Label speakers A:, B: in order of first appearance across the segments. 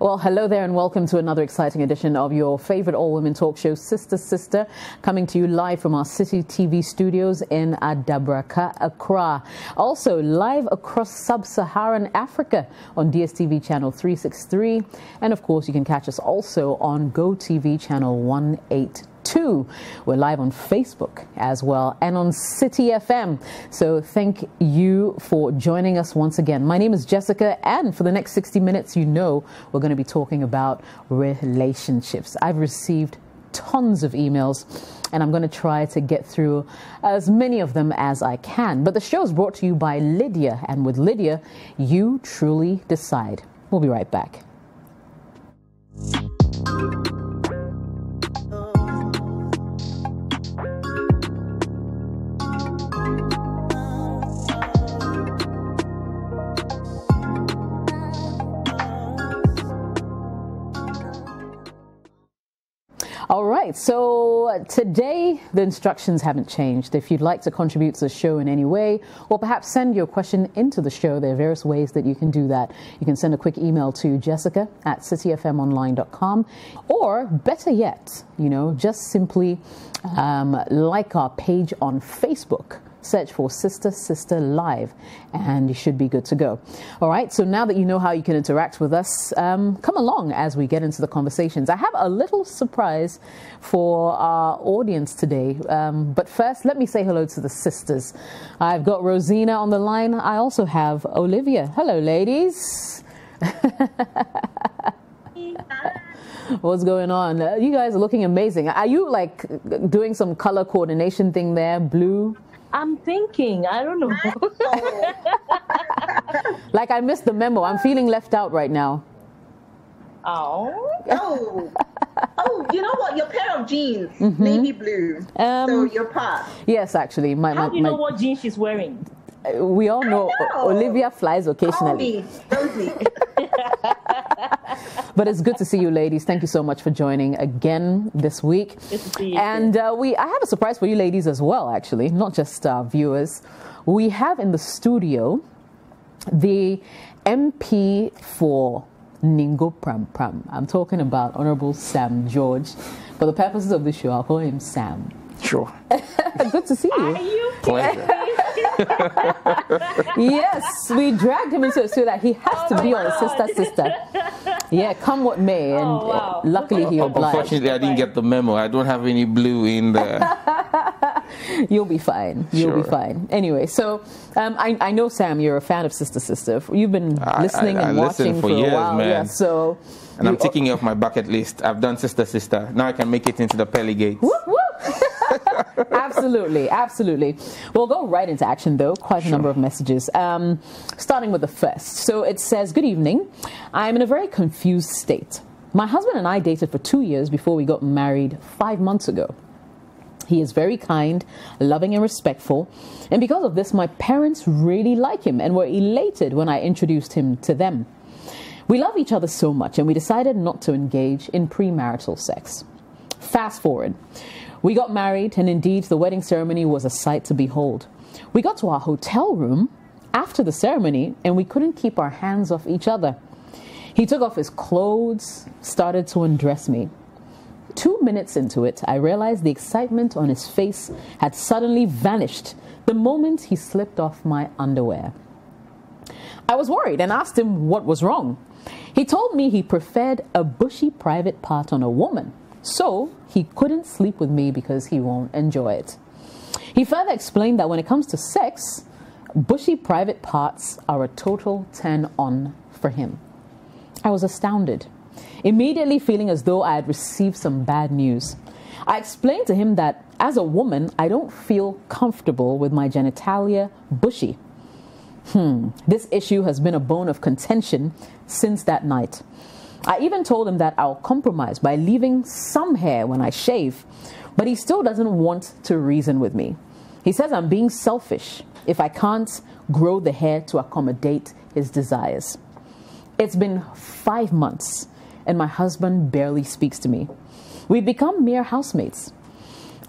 A: Well, hello there and welcome to another exciting edition of your favorite all-women talk show, Sister Sister, coming to you live from our City TV studios in Adabraka, Accra. Also live across sub-Saharan Africa on DSTV channel 363. And of course, you can catch us also on GoTV channel 182. We're live on Facebook as well and on City FM. So thank you for joining us once again. My name is Jessica, and for the next 60 minutes, we're going to be talking about relationships. I've received tons of emails, and I'm going to try to get through as many of them as I can. But the show is brought to you by Lydia, and with Lydia, you truly decide. We'll be right back. All right, so today the instructions haven't changed. If you'd like to contribute to the show in any way, or perhaps send your question into the show, there are various ways that you can do that. You can send a quick email to jessica@cityfmonline.com, or better yet, just simply like our page on Facebook. Search for Sister Sister Live and you should be good to go. All right, so now that you know how you can interact with us, come along as we get into the conversations. I have a little surprise for our audience today, but first let me say hello to the sisters. I've got Rosina on the line. I also have Olivia. Hello, ladies. What's going on? You guys are looking amazing. Are you like doing some color coordination thing there? Blue?
B: I'm thinking, I don't know.
A: Like I missed the memo. I'm feeling left out right now.
C: Oh, you know what? Your pair of jeans, navy blue. So your part.
A: Yes, actually.
B: How do you know what jeans she's wearing?
A: We all know Olivia flies occasionally.
C: Rosie.
A: But it's good to see you, ladies. Thank you so much for joining again this week.
B: Good to see you.
A: And I have a surprise for you ladies as well, actually, not just our viewers. We have in the studio the MP for Ningo Pram Pram. I'm talking about Honorable Sam George. For the purposes of this show, I'll call him Sam.
D: Sure.
A: Good to see you.
B: Are you
D: Pleasure.
A: Yes, we dragged him into it so that he has to be on Sister Sister. Yeah, come what may, and luckily he obliged.
D: Unfortunately, I didn't get the memo. I don't have any blue in there.
A: You'll be fine. You'll be fine. Anyway, so I know, Sam, you're a fan of Sister Sister. You've been listening and watching for
D: years,
A: a while.
D: man.
A: Yeah, so
D: and I'm ticking it off my bucket list. I've done Sister Sister. Now I can make it into the pearly gates.
A: Whoop, whoop. Absolutely, absolutely. We'll go right into action, though. Quite a number of messages. Starting with the first. So it says, "Good evening. I'm in a very confused state. My husband and I dated for 2 years before we got married 5 months ago. He is very kind, loving and respectful. And because of this, my parents really like him and were elated when I introduced him to them. We love each other so much and we decided not to engage in premarital sex. Fast forward. We got married, and indeed the wedding ceremony was a sight to behold. We got to our hotel room after the ceremony and we couldn't keep our hands off each other. He took off his clothes, started to undress me. 2 minutes into it, I realized the excitement on his face had suddenly vanished the moment he slipped off my underwear. I was worried and asked him what was wrong. He told me he preferred a bushy private part on a woman, so he couldn't sleep with me because he won't enjoy it. He further explained that when it comes to sex, bushy private parts are a total turn-on for him. I was astounded, immediately feeling as though I had received some bad news. I explained to him that as a woman, I don't feel comfortable with my genitalia bushy. This issue has been a bone of contention since that night. I even told him that I'll compromise by leaving some hair when I shave, but he still doesn't want to reason with me. He says I'm being selfish if I can't grow the hair to accommodate his desires. It's been 5 months and my husband barely speaks to me. We've become mere housemates.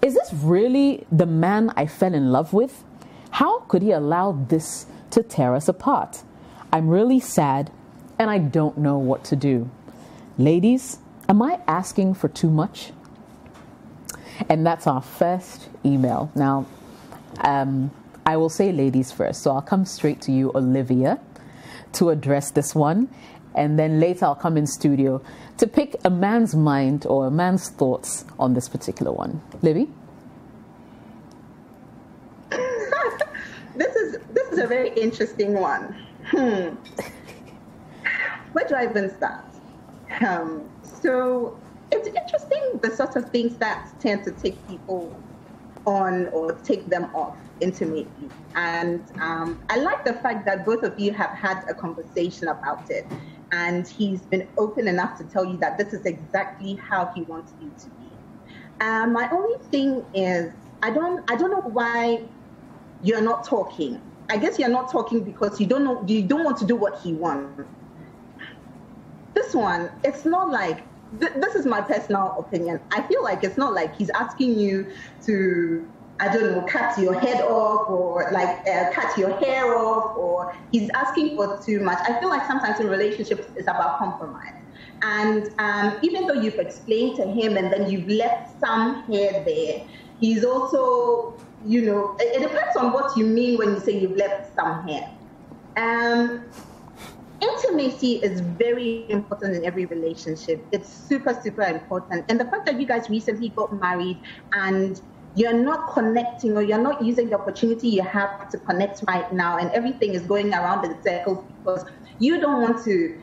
A: Is this really the man I fell in love with? How could he allow this to tear us apart? I'm really sad and I don't know what to do. Ladies, am I asking for too much? And that's our first email. Now, I will say ladies first. So I'll come straight to you, Olivia, to address this one. And then later I'll come in studio to pick a man's mind or a man's thoughts on this particular one. Libby?
C: This is a very interesting one. Where do I even start? So it's interesting the sort of things that tend to take people on or take them off intimately. And I like the fact that both of you have had a conversation about it. And he's been open enough to tell you that this is exactly how he wants you to be. My only thing is, I don't know why you're not talking. I guess you're not talking because you don't want to do what he wants. This one, it's not like, this is my personal opinion. I feel like it's not like he's asking you to, I don't know, cut your head off or like cut your hair off, or he's asking for too much. I feel like sometimes in relationships it's about compromise. And even though you've explained to him and then you've left some hair there, he's also, you know, it depends on what you mean when you say you've left some hair. Intimacy is very important in every relationship. It's super, super important. And the fact that you guys recently got married and you're not connecting or you're not using the opportunity you have to connect right now and everything is going around in circles because you don't want to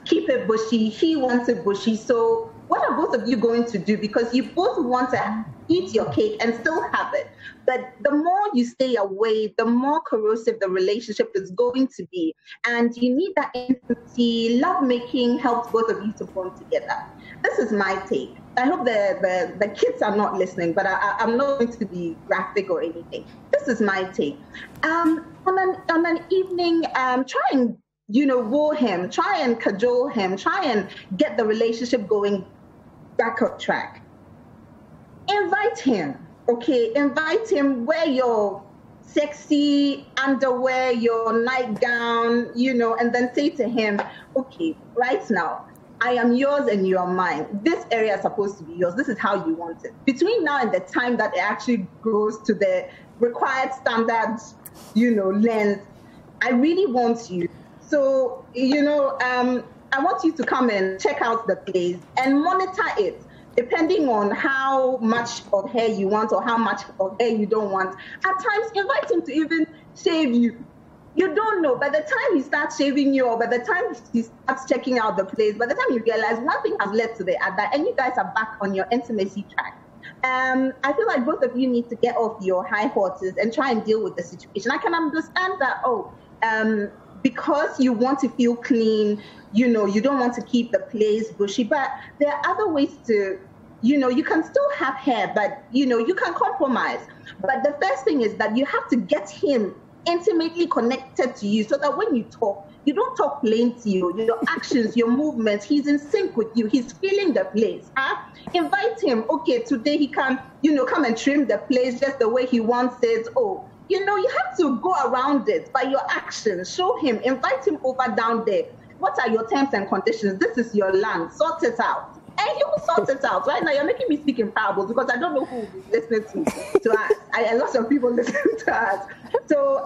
C: keep it bushy, he wants it bushy. So what are both of you going to do? Because you both want to eat your cake and still have it. But the more you stay away, the more corrosive the relationship is going to be. And you need that intimacy. Lovemaking helps both of you to bond together. This is my take. I hope the kids are not listening, but I'm not going to be graphic or anything. This is my take. On an evening, try and, you know, woo him, try and cajole him, try and get the relationship going back on track. Invite him, okay? Invite him, wear your sexy underwear, your nightgown, you know, and then say to him, okay, right now, I am yours and you are mine. This area is supposed to be yours. This is how you want it. Between now and the time that it actually goes to the required standards, you know, length, I really want you. So, you know, I want you to come and check out the place and monitor it, depending on how much of hair you want or how much of hair you don't want. At times, invite him to even shave you. You don't know. By the time he starts shaving you or by the time he starts checking out the place, by the time you realize one thing has led to the other and you guys are back on your intimacy track. I feel like both of you need to get off your high horses and try and deal with the situation. I can understand that, because you want to feel clean, you know, you don't want to keep the place bushy, but there are other ways to, you know, you can still have hair, but, you know, you can compromise. But the first thing is that you have to get him intimately connected to you so that when you talk, you don't talk plain to you. Your actions, your movements, he's in sync with you. He's feeling the place. Invite him. Okay, today he can, you know, come and trim the place just the way he wants it. Oh, you know, you have to go around it by your actions. Show him, invite him over down there. What are your terms and conditions? This is your land. Sort it out. And he will sort it out. Right now, you're making me speak in parables because I don't know who will be listening to us. A lot of people listen to us. So,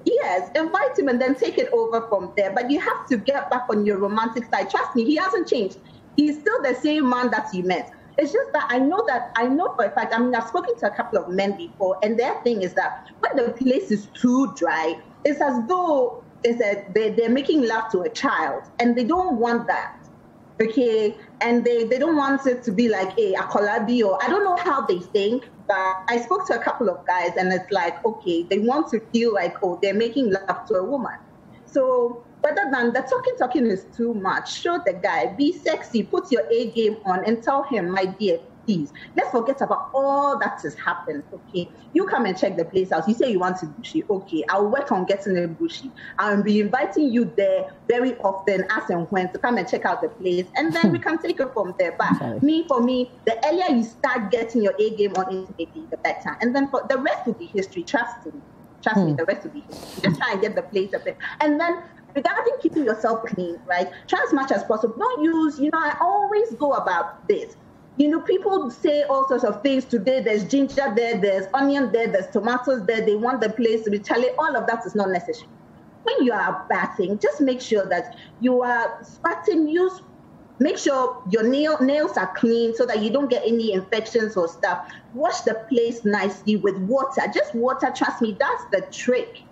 C: yes, invite him and then take it over from there. But you have to get back on your romantic side. Trust me, he hasn't changed. He's still the same man that you met. It's just that I know for a fact, I mean, I've spoken to a couple of men before, and their thing is that when the place is too dry, it's as though they're making love to a child, and they don't want that, okay? And they don't want it to be like a kolabi, or I don't know how they think, but I spoke to a couple of guys, and it's like, okay, they want to feel like, oh, they're making love to a woman. So rather than the talking is too much, show the guy, be sexy, put your A game on and tell him, my dear, please, let's forget about all that has happened, okay? You come and check the place out. You say you want it bushy. Okay, I'll work on getting it bushy. I'll be inviting you there very often as and when to come and check out the place, and then we can take it from there. But for me, the earlier you start getting your A game on intimacy, the better. And then for the rest will be history, trust me. Trust me, the rest will be history. Just try and get the place up there. And then regarding keeping yourself clean, right? Try as much as possible. Don't use, I always go about this. People say all sorts of things today. There's ginger there, there's onion there, there's tomatoes there. They want the place to be Charlie. All of that is not necessary. When you are bathing, just make sure that you are starting, make sure your nails are clean so that you don't get any infections or stuff. Wash the place nicely with water. Just water, trust me, that's the trick.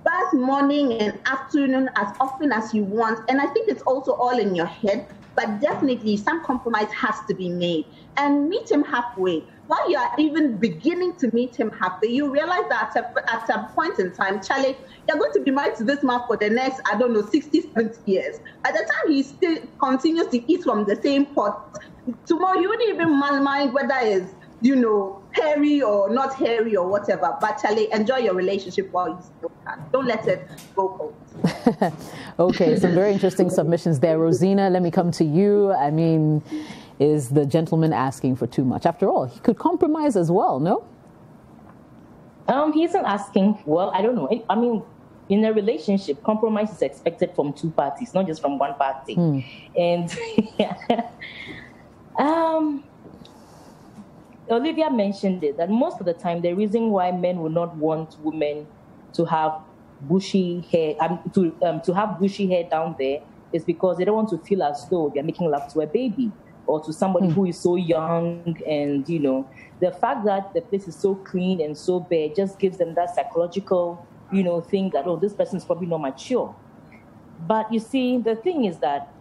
C: Bath morning and afternoon as often as you want. And I think it's also all in your head, but definitely some compromise has to be made. And meet him halfway. While you are even beginning to meet him halfway, you realize that at a point in time, Charlie, you're going to be married to this man for the next, 60, 70 years. By the time he still continues to eat from the same pot, tomorrow you wouldn't even mind whether it's, hairy or not hairy or whatever. But Charlie, enjoy your relationship while you still can. Don't let it go cold.
A: Okay, some very interesting submissions there. Rosina, let me come to you. I mean, is the gentleman asking for too much? After all, he could compromise as well, no?
B: He isn't asking, well, I don't know. I mean, in a relationship, compromise is expected from two parties, not just from one party. And Olivia mentioned it, that most of the time, the reason why men will not want women to have bushy hair, to have bushy hair down there, is because they don't want to feel as though they're making love to a baby or to somebody who is so young. And, the fact that the place is so clean and so bare just gives them that psychological, thing that, this person is probably not mature. But you see, the thing is that,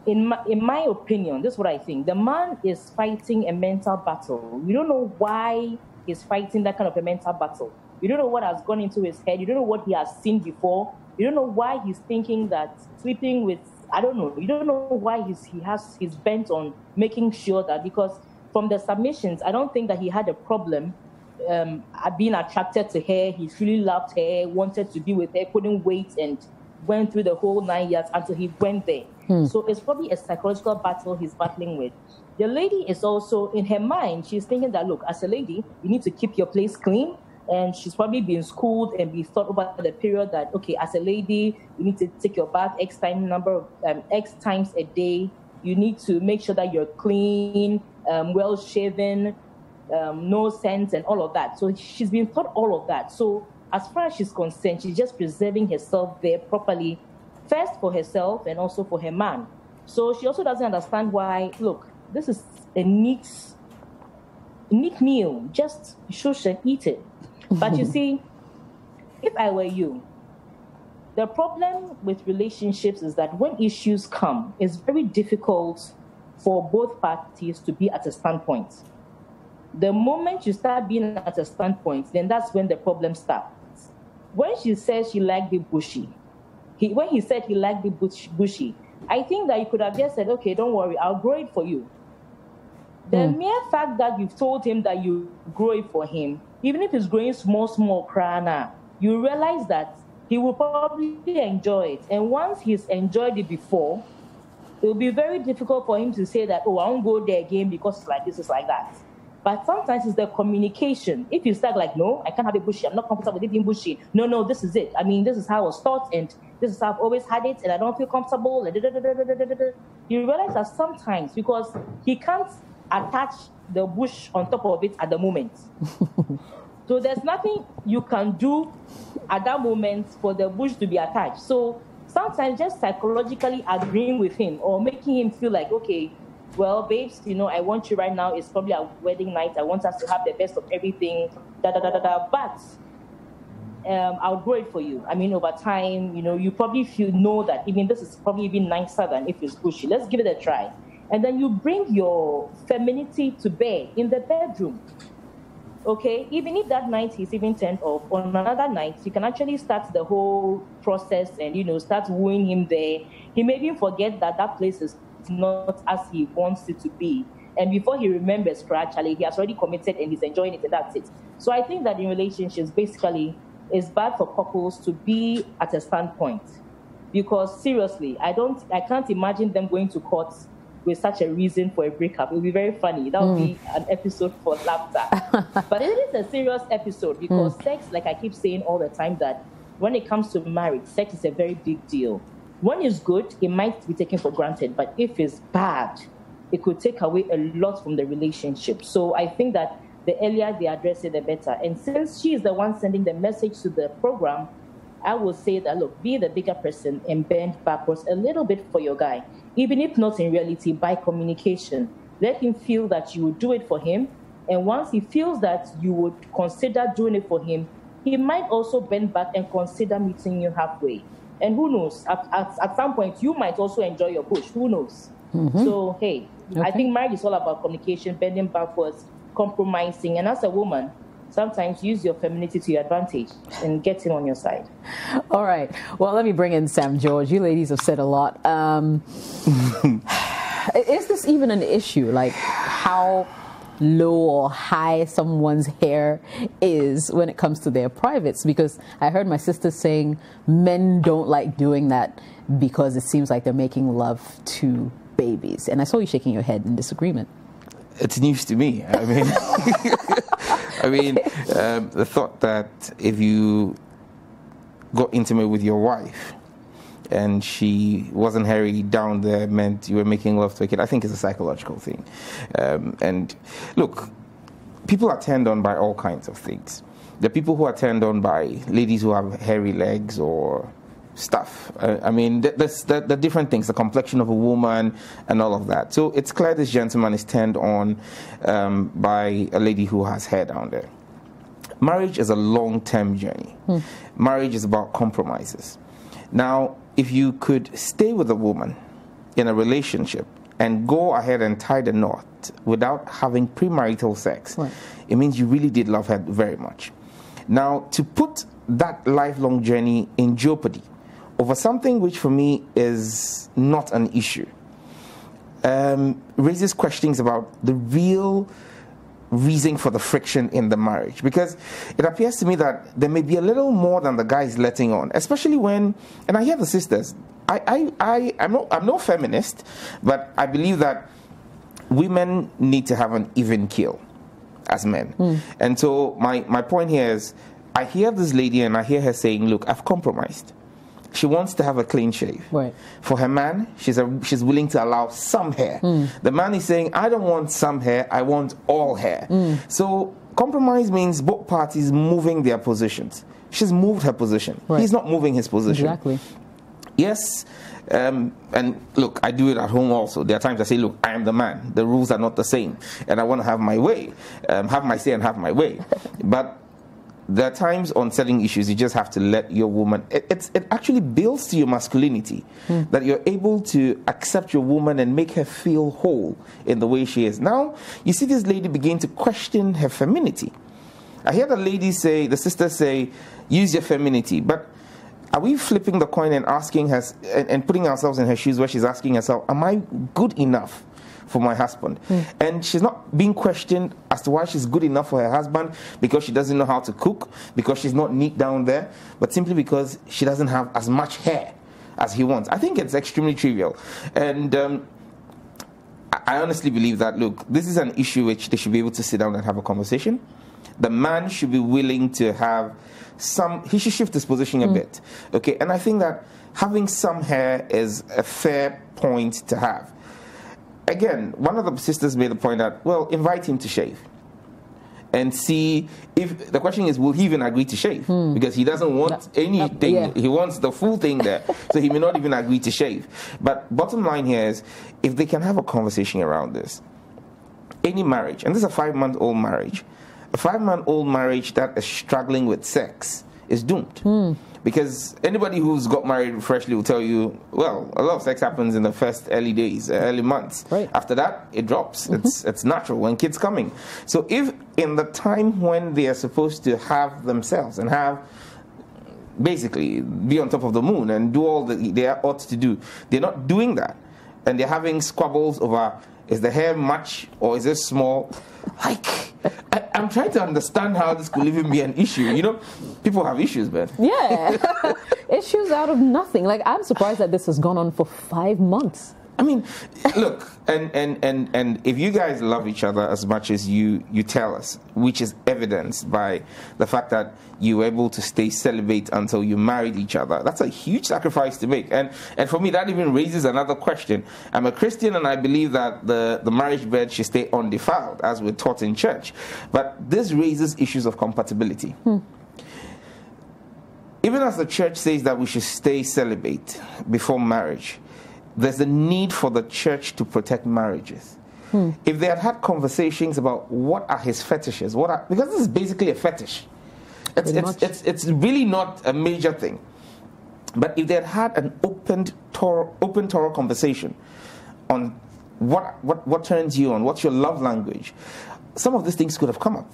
B: in my opinion, this is what I think. The man is fighting a mental battle. You don't know why he's fighting that kind of a mental battle. You don't know what has gone into his head. You don't know what he has seen before. You don't know why he's thinking that sleeping with, I don't know. You don't know why he's bent on making sure that, because from the submissions, I don't think that he had a problem being attracted to her. He really loved her, wanted to be with her, couldn't wait, and went through the whole 9 years until he went there. So it's probably a psychological battle he's battling with. The lady is also, in her mind, she's thinking that, look, as a lady, you need to keep your place clean. And she's probably been schooled and been taught over the period that, okay, as a lady, you need to take your bath X times a day. You need to make sure that you're clean, well shaven, no scent, and all of that. So she's been taught all of that. So as far as she's concerned, she's just preserving herself there properly, first for herself and also for her man. So she also doesn't understand why, look, this is a neat meal. Just shush and eat it. But you see, if I were you, the problem with relationships is that when issues come, it's very difficult for both parties to be at a standpoint. The moment you start being at a standpoint, then that's when the problem starts. When she says she liked the bushy, when he said he liked the bushy, I think that you could have just said, okay, don't worry, I'll grow it for you. The mere fact that you've told him that you grow it for him, even if it's growing small crana, you realize that he will probably enjoy it. And once he's enjoyed it before, it will be very difficult for him to say that, oh, I won't go there again because it's like this, it's like that. But sometimes it's the communication. If you start like, no, I can't have a bushy, I'm not comfortable with it being bushy. No, this is it. I mean, this is how I was taught, and this is how I've always had it, and I don't feel comfortable. You realize that sometimes, because he can't attach the bush on top of it at the moment. So there's nothing you can do at that moment for the bush to be attached. So sometimes just psychologically agreeing with him or making him feel like, okay, well, babes, I want you right now. It's probably a wedding night. I want us to have the best of everything, But I'll grow it for you. I mean, over time, you probably know that even this is probably even nicer than if it's bushy. Let's give it a try. And then you bring your femininity to bear in the bedroom. Okay? Even if that night he's even turned off, on another night, you can actually start the whole process and, start wooing him there. He may even forget that place is not as he wants it to be. And before he remembers, actually, he has already committed and he's enjoying it, and that's it. So I think that in relationships, basically, it's bad for couples to be at a standpoint. Because seriously, I can't imagine them going to court with such a reason for a breakup. It will be very funny. That will be an episode for laughter. But it is a serious episode because sex, like I keep saying all the time, that when it comes to marriage, sex is a very big deal. when it's good, it might be taken for granted, but if it's bad, it could take away a lot from the relationship. So I think that the earlier they address it, the better. And since she is the one sending the message to the program, I would say that, look, be the bigger person and bend backwards a little bit for your guy, even if not in reality, by communication. Let him feel that you would do it for him. And once he feels that you would consider doing it for him, he might also bend back and consider meeting you halfway. And who knows, at some point, you might also enjoy your bush. Who knows? So, hey, I think marriage is all about communication, bending backwards, compromising. And as a woman, sometimes use your femininity to your advantage and get him on your side.
A: All right. Well, let me bring in Sam George. You ladies have said a lot. Is this even an issue? Like how low or high someone's hair is when it comes to their privates? Because I heard my sister saying men don't like doing that because it seems like they're making love to babies. And I saw you shaking your head in disagreement.
D: It's news to me. I mean, the thought that if you got intimate with your wife and she wasn't hairy down there meant you were making love to a kid, I think it's a psychological thing. And look, people are turned on by all kinds of things. There are people who are turned on by ladies who have hairy legs or stuff. I mean, there's the different things, the complexion of a woman and all of that. So it's clear this gentleman is turned on by a lady who has hair down there. Marriage is a long-term journey. Marriage is about compromises. Now, if you could stay with a woman in a relationship and go ahead and tie the knot without having premarital sex, it means you really did love her very much. Now, to put that lifelong journey in jeopardy over something which for me is not an issue raises questions about the real reason for the friction in the marriage, because it appears to me that there may be a little more than the guy is letting on, especially when, and I hear the sisters, I'm no feminist, but I believe that women need to have an even keel as men. And so my point here is, I hear this lady and I hear her saying, look, I've compromised. She wants to have a clean shave. For her man, she's willing to allow some hair. The man is saying, I don't want some hair, I want all hair. So compromise means both parties moving their positions. She's moved her position. He's not moving his position.
A: Exactly.
D: Yes, and look, I do it at home also. There are times I say, look, I am the man. The rules are not the same. And I want to have my way, have my say and have my way. But there are times on certain issues you just have to let your woman, it actually builds to your masculinity that you're able to accept your woman and make her feel whole in the way she is. Now, you see this lady begin to question her femininity. I hear the lady say, the sister say, use your femininity. But are we flipping the coin and asking her, and putting ourselves in her shoes where she's asking herself, am I good enough for my husband? And she's not being questioned as to why she's good enough for her husband because she doesn't know how to cook, because she's not neat down there, but simply because she doesn't have as much hair as he wants. I think it's extremely trivial. And I honestly believe that, look, this is an issue which they should be able to sit down and have a conversation. The man should be willing to have he should shift his position a bit. Okay, and I think that having some hair is a fair point to have. Again, one of the sisters made the point that, well, invite him to shave and see if, the question is, will he even agree to shave? Because he doesn't want anything, he wants the full thing there, so he may not even agree to shave. But bottom line here is, if they can have a conversation around this, any marriage, and this is a 5-month-old marriage, a 5-month-old marriage that is struggling with sex is doomed. Because anybody who's got married freshly will tell you, well, a lot of sex happens in the first early days, early months. After that, it drops. It's natural when kids coming. So if in the time when they are supposed to have themselves and have, basically, be on top of the moon and do all that they ought to do, they're not doing that. And they're having squabbles over, is the hair much or is it small? Like, I'm trying to understand how this could even be an issue. You know, people have issues, man.
A: Yeah. Issues out of nothing. Like, I'm surprised that this has gone on for 5 months.
D: I mean, look, and if you guys love each other as much as you tell us, which is evidenced by the fact that you were able to stay celibate until you married each other, that's a huge sacrifice to make. And for me, that even raises another question. I'm a Christian and I believe that the marriage bed should stay undefiled, as we're taught in church. But this raises issues of compatibility. Even as the church says that we should stay celibate before marriage, there's a need for the church to protect marriages. If they had conversations about what are his fetishes, because this is basically a fetish. It's really not a major thing. But if they had an open, thorough conversation on what turns you on, what's your love language, some of these things could have come up.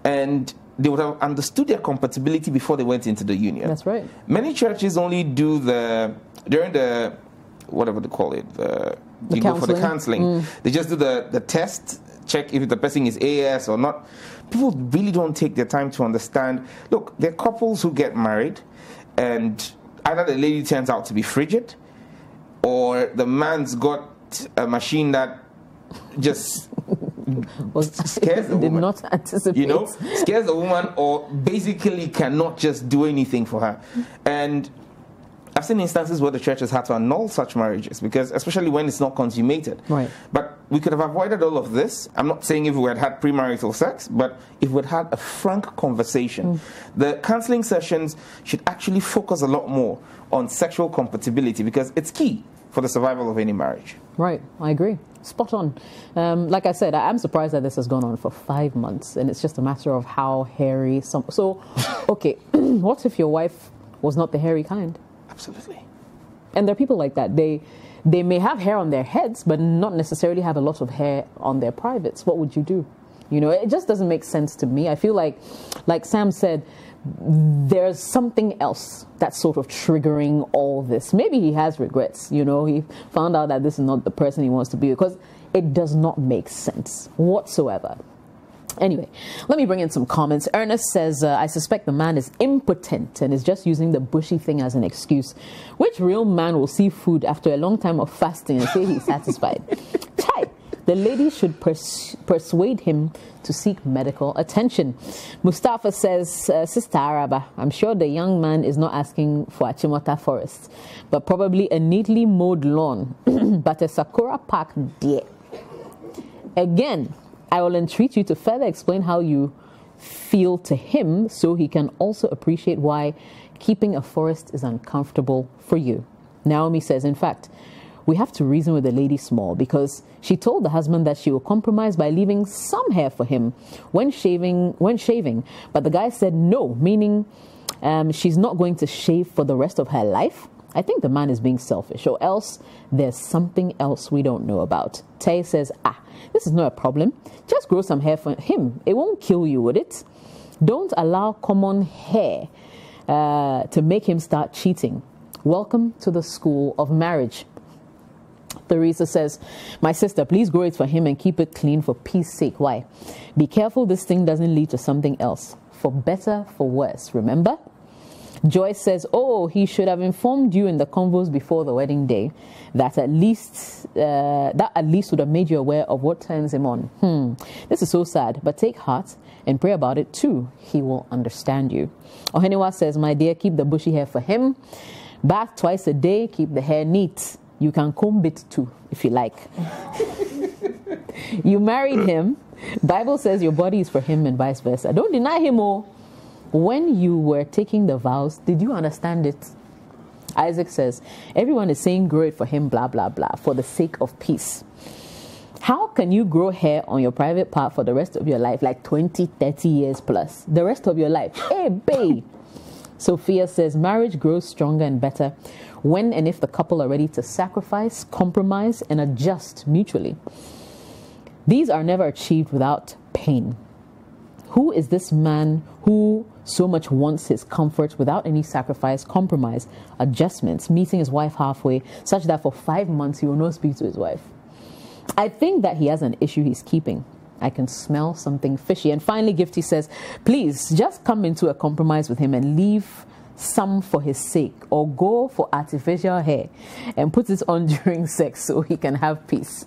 D: And they would have understood their compatibility before they went into the union.
A: That's right.
D: Many churches only do during the whatever they call it, you go for the counseling. They just do the test, check if the person is AS or not. People really don't take their time to understand. Look, there are couples who get married, and either the lady turns out to be frigid, or the man's got a machine that just scares the woman.
A: Did not anticipate.
D: You know, scares the woman, or basically cannot just do anything for her. And I've seen instances where the church has had to annul such marriages, because especially when it's not consummated.
A: Right.
D: But we could have avoided all of this. I'm not saying if we had premarital sex, but if we had a frank conversation. The counseling sessions should actually focus a lot more on sexual compatibility, because it's key for the survival of any marriage.
A: Right, I agree. Spot on. Like I said, I'm surprised that this has gone on for 5 months, and it's just a matter of how hairy So, okay, what if your wife was not the hairy kind?
D: Absolutely.
A: And there are people like that. They may have hair on their heads, but not necessarily have a lot of hair on their privates. What would you do? You know, it just doesn't make sense to me. I feel like Sam said, there's something else that's sort of triggering all this. Maybe he has regrets. You know, he found out that this is not the person he wants to be, because it does not make sense whatsoever. Anyway, let me bring in some comments. Ernest says, I suspect the man is impotent and is just using the bushy thing as an excuse. Which real man will see food after a long time of fasting and say he's satisfied? Chai! The lady should persuade him to seek medical attention. Mustafa says, Sister Araba, I'm sure the young man is not asking for a Chimota forest, but probably a neatly mowed lawn, but a Sakura park dear. Again, I will entreat you to further explain how you feel to him, so he can also appreciate why keeping a forest is uncomfortable for you. Naomi says, in fact, we have to reason with the lady small, because she told the husband that she will compromise by leaving some hair for him when shaving, but the guy said no, meaning she's not going to shave for the rest of her life. I think the man is being selfish, or else there's something else we don't know about. Tay says, this is not a problem. Just grow some hair for him. It won't kill you, would it? Don't allow common hair to make him start cheating. Welcome to the school of marriage. Teresa says, my sister, please grow it for him and keep it clean for peace sake. Why? Be careful this thing doesn't lead to something else. For better, for worse, remember? Joyce says, he should have informed you in the convos before the wedding day that at least would have made you aware of what turns him on. This is so sad, but take heart and pray about it too. He will understand you. Oheniwa says, my dear, keep the bushy hair for him. Bath twice a day, keep the hair neat. You can comb it too, if you like. You married him. Bible says your body is for him and vice versa. Don't deny him. When you were taking the vows, did you understand it? Isaac says, everyone is saying grow it for him, blah, blah, blah, for the sake of peace. How can you grow hair on your private part for the rest of your life, like 20, 30 years plus? The rest of your life. Hey, babe. Sophia says, marriage grows stronger and better when and if the couple are ready to sacrifice, compromise, and adjust mutually. These are never achieved without pain. Who is this man who so much wants his comfort without any sacrifice, compromise, adjustments, meeting his wife halfway, such that for 5 months he will not speak to his wife? I think that he has an issue he's keeping. I can smell something fishy. And finally, Gifty says, please just come into a compromise with him and leave some for his sake, or go for artificial hair and put it on during sex so he can have peace?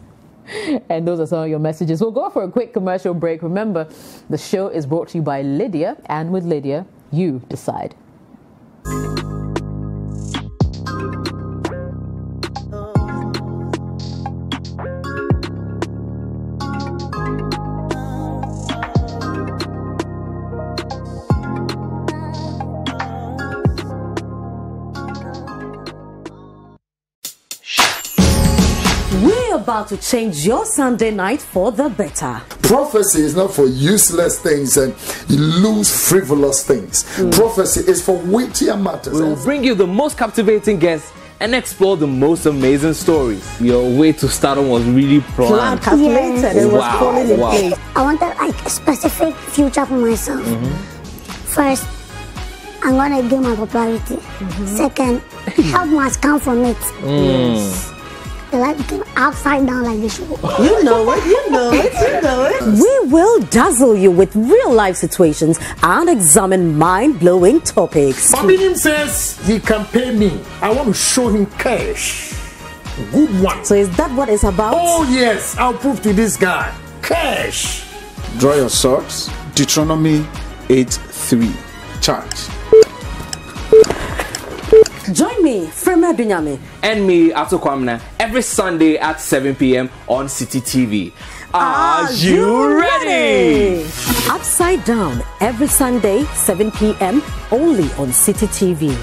A: And those are some of your messages. We'll go for a quick commercial break. Remember, the show is brought to you by Lydia, and with Lydia, you decide.
E: We're about to change your Sunday night for the better.
F: Prophecy is not for useless things and loose, frivolous things. Prophecy is for weightier matters.
G: We will bring you the most captivating guests and explore the most amazing stories. Your way to stardom was really planned.
E: Calculated.
H: Yes.
E: It was falling in place.
H: I wanted like a specific future for myself. First, I'm gonna gain my popularity. Second, health must come from it.
E: Yes.
H: The life became upside down like this.
E: You know it, you know it, you know it. We will dazzle you with real life situations and examine mind-blowing topics.
F: Fabian says he can pay me. I want to show him cash. Good one.
E: So is that what it's about?
F: Oh yes, I'll prove to this guy. Cash. Draw your swords. Deuteronomy 8:3. Charge.
E: Join me, Frema Dunyame,
G: And me, Ato Kwamna, every Sunday at 7 p.m. on City TV. Are you ready?
E: Upside Down, every Sunday, 7 p.m. only on City TV.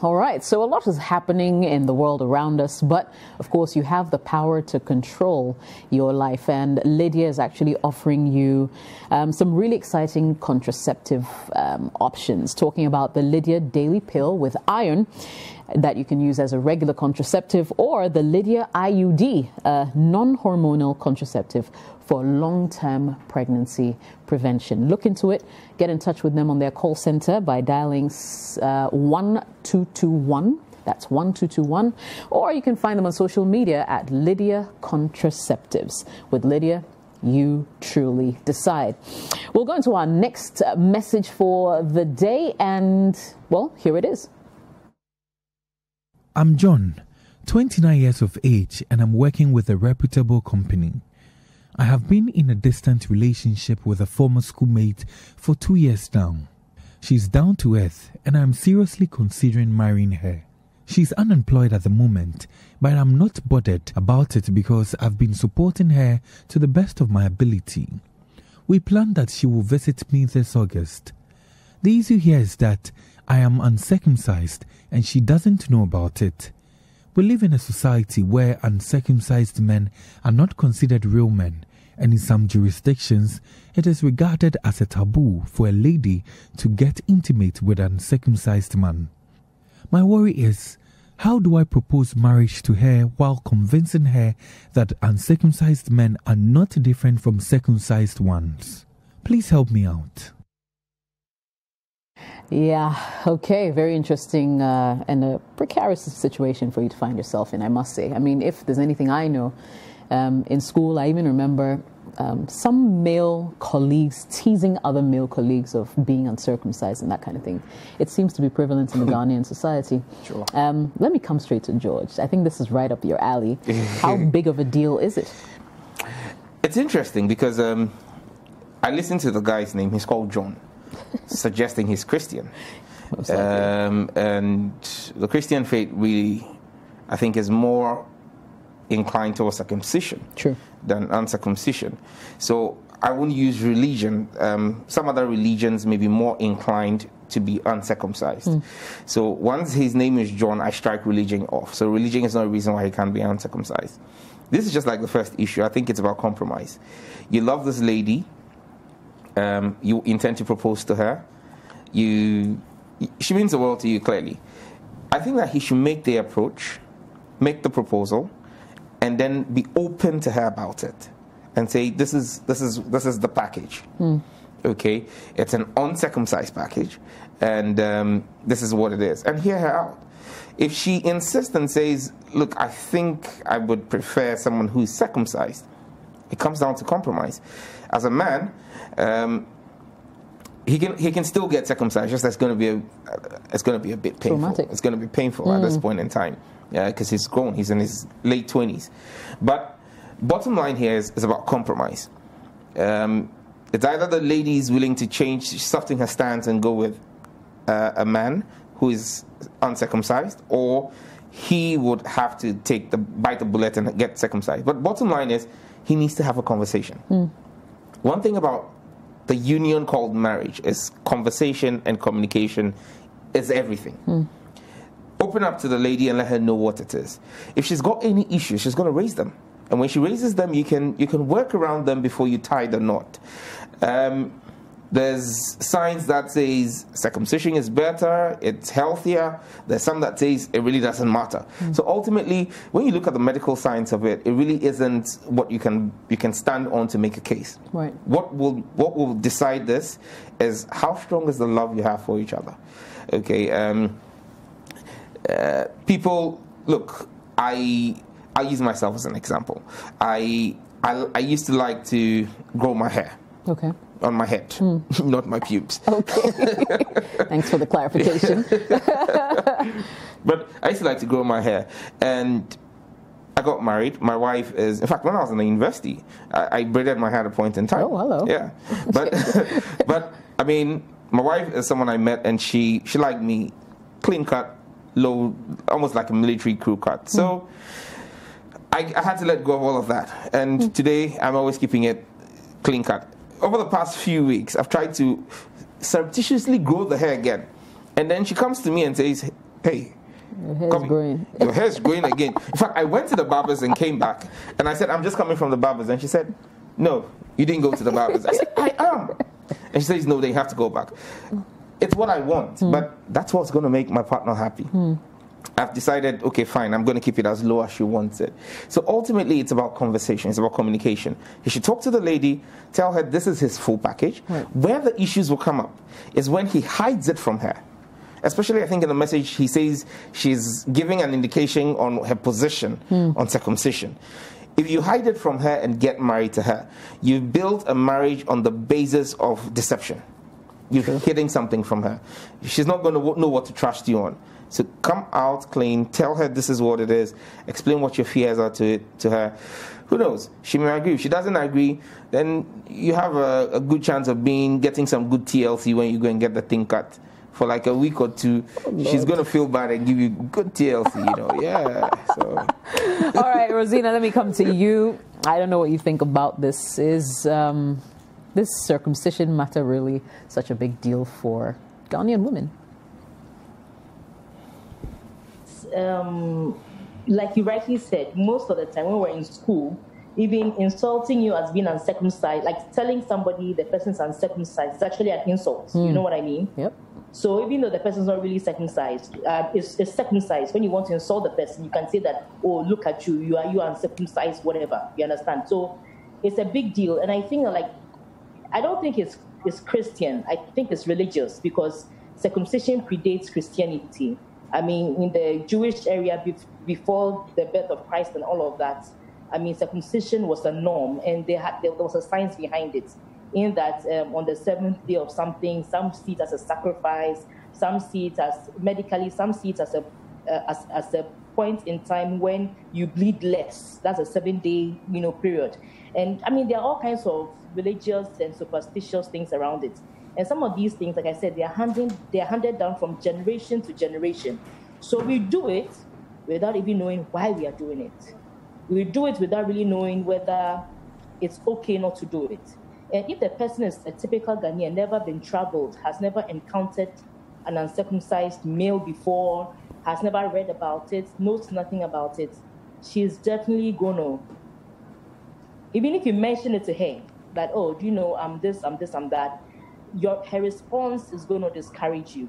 A: All right, so a lot is happening in the world around us, but of course you have the power to control your life, and Lydia is actually offering you some really exciting contraceptive options, talking about the Lydia Daily Pill with iron that you can use as a regular contraceptive, or the Lydia IUD, a non-hormonal contraceptive for long-term pregnancy prevention. Look into it. Get in touch with them on their call center by dialing 1221. That's 1221. Or you can find them on social media at Lydia Contraceptives. With Lydia, you truly decide. We'll go into our next message for the day, and, well, here it is.
I: I'm John, 29 years of age, and I'm working with a reputable company. I have been in a distant relationship with a former schoolmate for 2 years now. She's down to earth, and I'm seriously considering marrying her. She's unemployed at the moment, but I'm not bothered about it because I've been supporting her to the best of my ability. We plan that she will visit me this August. The issue here is that I am uncircumcised and she doesn't know about it. We live in a society where uncircumcised men are not considered real men, and in some jurisdictions, it is regarded as a taboo for a lady to get intimate with an uncircumcised man. My worry is, how do I propose marriage to her while convincing her that uncircumcised men are not different from circumcised ones? Please help me out.
A: Yeah, okay, very interesting and a precarious situation for you to find yourself in, I must say. I mean, if there's anything I know, in school, I even remember some male colleagues teasing other male colleagues of being uncircumcised and that kind of thing. It seems to be prevalent in the Ghanaian society.
D: Sure.
A: Let me come straight to George. I think this is right up your alley. How big of a deal is it?
D: It's interesting because I listened to the guy's name. He's called John, suggesting he's Christian. And the Christian faith really, I think, is more inclined towards circumcision than uncircumcision. So I wouldn't use religion. Some other religions may be more inclined to be uncircumcised. So once his name is John, I strike religion off. So religion is not a reason why he can't be uncircumcised. This is just like the first issue. I think it's about compromise. You love this lady. You intend to propose to her. She means the world to you, clearly. I think that he should make the approach, make the proposal, and then be open to her about it, and say, this is the package. Okay, it's an uncircumcised package, and this is what it is, and hear her out. If she insists and says, look, I think I would prefer someone who is circumcised, it comes down to compromise. As a man, he can still get circumcised, just it's going to be a bit painful.
A: Traumatic.
D: It's going to be painful at this point in time, because he's grown, he's in his late 20s. But bottom line here is about compromise. It's either the lady is willing to change, soften her stance and go with a man who is uncircumcised, or he would have to bite the bullet and get circumcised. But bottom line is, he needs to have a conversation. One thing about the union called marriage is conversation and communication is everything. Open up to the lady and let her know what it is. If she's got any issues, she's going to raise them. And when she raises them, you can work around them before you tie the knot. There's signs that says circumcision is better, it's healthier. There's some that says it really doesn't matter. So ultimately, when you look at the medical science of it, it really isn't what you can stand on to make a case.
A: Right.
D: What will decide this is how strong is the love you have for each other. Okay. People, look, I use myself as an example. I used to like to grow my hair.
A: Okay.
D: On my head, not my pubes.
A: Okay. Thanks for the clarification.
D: But I used to like to grow my hair, and I got married. My wife is, in fact, when I was in the university, I braided my hair at a point in time.
A: Oh, hello.
D: Yeah, but I mean, my wife is someone I met, and she liked me clean cut, low, almost like a military crew cut. So I had to let go of all of that, and today I'm always keeping it clean cut. Over the past few weeks, I've tried to surreptitiously grow the hair again. And then she comes to me and says, hey,
A: your hair's growing.
D: Your hair's growing again. In fact, I went to the barbers and came back. And I said, I'm just coming from the barbers. And she said, no, you didn't go to the barbers. I said, I am. And she says, no, they have to go back. It's what I want. But that's what's going to make my partner happy. I've decided, okay, fine, I'm going to keep it as low as she wants it. So ultimately, it's about conversation. It's about communication. You should talk to the lady, tell her this is his full package. Right. Where the issues will come up is when he hides it from her. Especially, I think, in the message, he says she's giving an indication on her position on circumcision. If you hide it from her and get married to her, you've built a marriage on the basis of deception. You're hiding something from her. She's not going to know what to trust you on. So come out clean, tell her this is what it is, explain what your fears are to her. Who knows? She may agree. If she doesn't agree, then you have a good chance of getting some good TLC when you go and get the thing cut. For like a week or two, she's going to feel bad and give you good TLC, you know. Yeah. So.
A: All right, Rosina, let me come to you. I don't know what you think about this. Is this circumcision matter really such a big deal for Ghanaian women?
B: Like you rightly said, most of the time when we're in school, even insulting you as being uncircumcised, like telling somebody the person's uncircumcised, is actually an insult. You know what I mean?
A: Yep.
B: So even though the person's not really circumcised, it's circumcised. When you want to insult the person, you can say that, oh, look at you, you uncircumcised, whatever. You understand? So it's a big deal. And I think, like, I don't think it's Christian. I think it's religious, because circumcision predates Christianity. I mean, in the Jewish area before the birth of Christ and all of that, I mean, circumcision was a norm, and there was a science behind it. In that, on the seventh day of something, some see it as a sacrifice, some see it as medically, some see it as a point in time when you bleed less. That's a 7-day, period. And I mean, there are all kinds of religious and superstitious things around it. And some of these things, like I said, they are handed down from generation to generation. So we do it without even knowing why we are doing it. We do it without really knowing whether it's okay not to do it. And if the person is a typical Ghanaian, never been traveled, has never encountered an uncircumcised male before, has never read about it, knows nothing about it, she's definitely going to, even if you mention it to her, that, oh, do you know, I'm this, I'm that, her response is going to discourage you,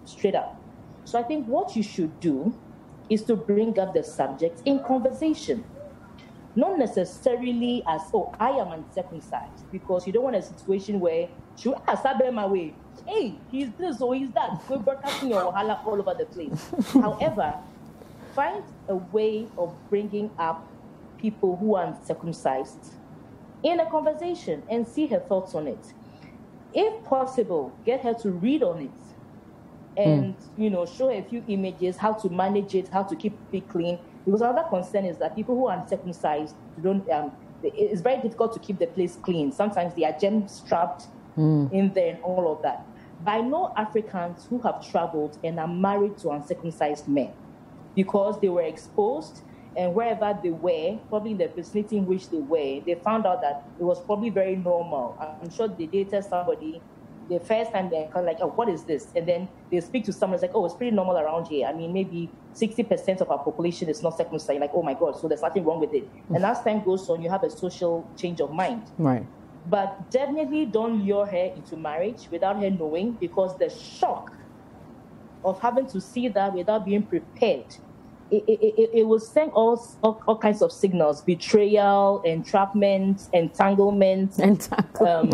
B: straight up. So I think what you should do is to bring up the subject in conversation. Not necessarily as, oh, I am uncircumcised, because you don't want a situation where, should I sabe my way? Hey, he's this or he's that. We're broadcasting your wahala all over the place. However, find a way of bringing up people who are uncircumcised in a conversation and see her thoughts on it. If possible, get her to read on it and, show her a few images, how to manage it, how to keep it clean. Because another concern is that people who are uncircumcised, it's very difficult to keep the place clean. Sometimes they are gems trapped in there and all of that. But I know Africans who have traveled and are married to uncircumcised men because they were exposed, and wherever they were, probably in the vicinity in which they were, they found out that it was probably very normal. I'm sure they dated somebody the first time, they're kind of like, oh, what is this? And then they speak to someone, it's like, oh, it's pretty normal around here. I mean, maybe 60% of our population is not circumcised. Like, oh my God, so there's nothing wrong with it. And as time goes on, you have a social change of mind.
A: Right.
B: But definitely don't lure her into marriage without her knowing, because the shock of having to see that without being prepared, it will send all kinds of signals: betrayal, entrapment, entanglement, entrapment,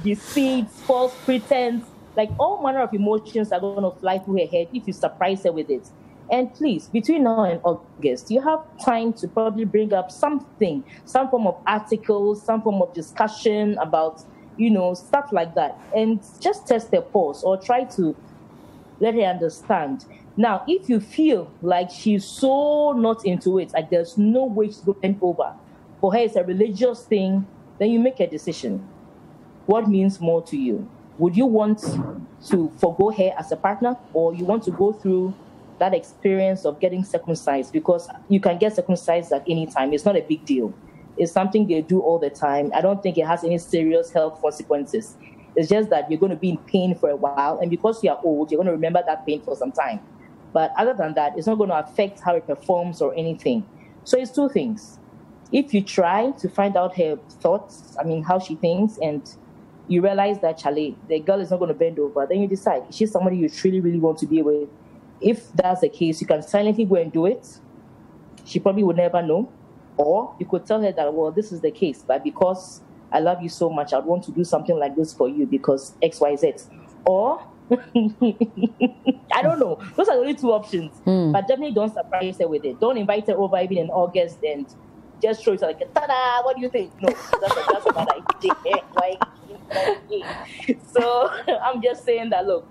B: deceit, false pretense. Like, all manner of emotions are going to fly through her head if you surprise her with it. And please, between now and August, you have time to probably bring up something, some form of article, some form of discussion about, stuff like that. And just test her pulse or try to let her understand. Now, if you feel like she's so not into it, like there's no way she's going over, for her it's a religious thing, then you make a decision. What means more to you? Would you want to forgo her as a partner, or you want to go through that experience of getting circumcised? Because you can get circumcised at any time. It's not a big deal. It's something they do all the time. I don't think it has any serious health consequences. It's just that you're going to be in pain for a while, and because you are old, you're going to remember that pain for some time. But other than that, it's not going to affect how it performs or anything. So it's two things. If you try to find out her thoughts, how she thinks, and you realize that, Charlie, the girl is not going to bend over, then you decide, is she somebody you truly, really want to be with? If that's the case, you can silently go and do it. She probably would never know. Or you could tell her that, well, this is the case, but because I love you so much, I'd want to do something like this for you because X, Y, Z. Or, I don't know. Those are the only two options. But definitely don't surprise her with it. Don't invite her over even in August and just show it like, ta-da, what do you think? No, that's a bad idea. So I'm just saying that, look,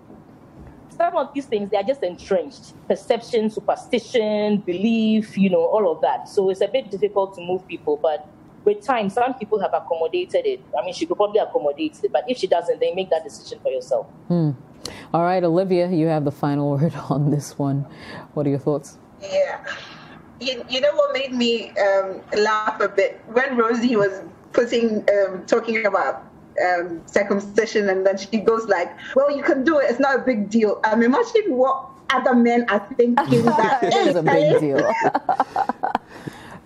B: some of these things, they are just entrenched. Perception, superstition, belief, all of that. So it's a bit difficult to move people, but with time, some people have accommodated it. She could probably accommodate it, but if she doesn't, then make that decision for yourself.
A: All right, Olivia, you have the final word on this one. What are your thoughts?
C: Yeah. You know what made me laugh a bit? When Rosie was talking about circumcision, and then she goes like, well, you can do it. It's not a big deal. Imagine what other men are thinking. That
A: it is a big deal.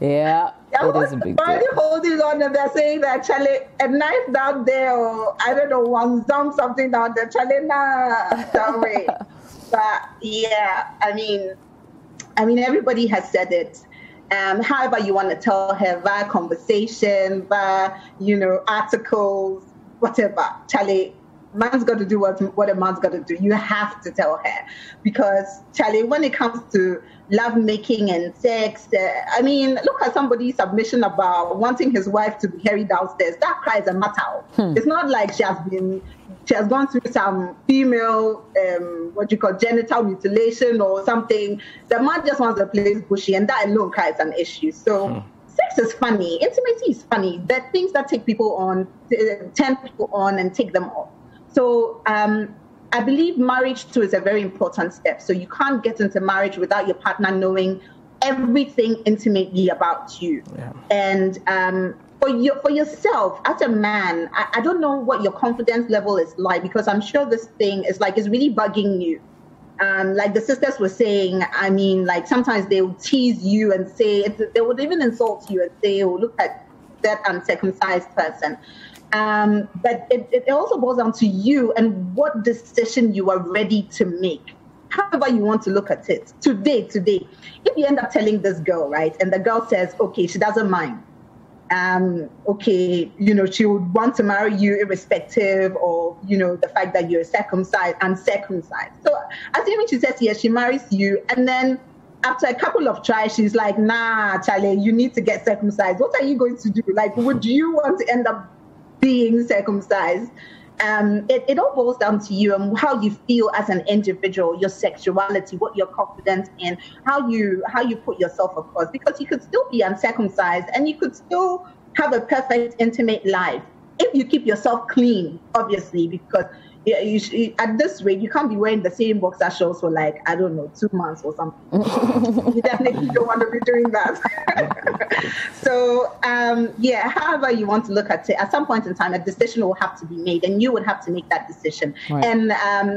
A: Yeah, it is a big deal.
C: Holding on, and they're saying that, Charlie, a knife down there, or I don't know, something down there, Charlie, nah, sorry. But yeah, everybody has said it. However you want to tell her, via conversation, via, articles, whatever, Charlie, man's got to do what a man's got to do. You have to tell her, because, Charlie, when it comes to love making and sex, look at somebody's submission about wanting his wife to be hairy downstairs. That cries a matter. It's not like she has gone through some female, genital mutilation or something. The man just wants the place bushy, and that alone cries an issue. So sex is funny. Intimacy is funny. There are things that take people on, turn people on and take them off. So I believe marriage too is a very important step. So you can't get into marriage without your partner knowing everything intimately about you. Yeah. And for yourself as a man, I don't know what your confidence level is like, because I'm sure this thing is like, it's really bugging you. Like the sisters were saying, sometimes they will tease you and say, they would even insult you and say, oh, look at that uncircumcised person. But it also boils down to you and what decision you are ready to make. however you want to look at it, today, if you end up telling this girl, right, and the girl says, okay, she doesn't mind, okay, she would want to marry you irrespective of, the fact that you're uncircumcised. So assuming she says yes, she marries you, and then after a couple of tries, she's like, nah, Charlie, you need to get circumcised. What are you going to do? Like, would you want to end up being circumcised? It all boils down to you and how you feel as an individual, your sexuality, what you're confident in, how you put yourself across. Because you could still be uncircumcised and you could still have a perfect, intimate life if you keep yourself clean, obviously, because at this rate, you can't be wearing the same boxer shorts for 2 months or something. You definitely don't want to be doing that. So, however you want to look at it, at some point in time, a decision will have to be made, and you would have to make that decision. Right. And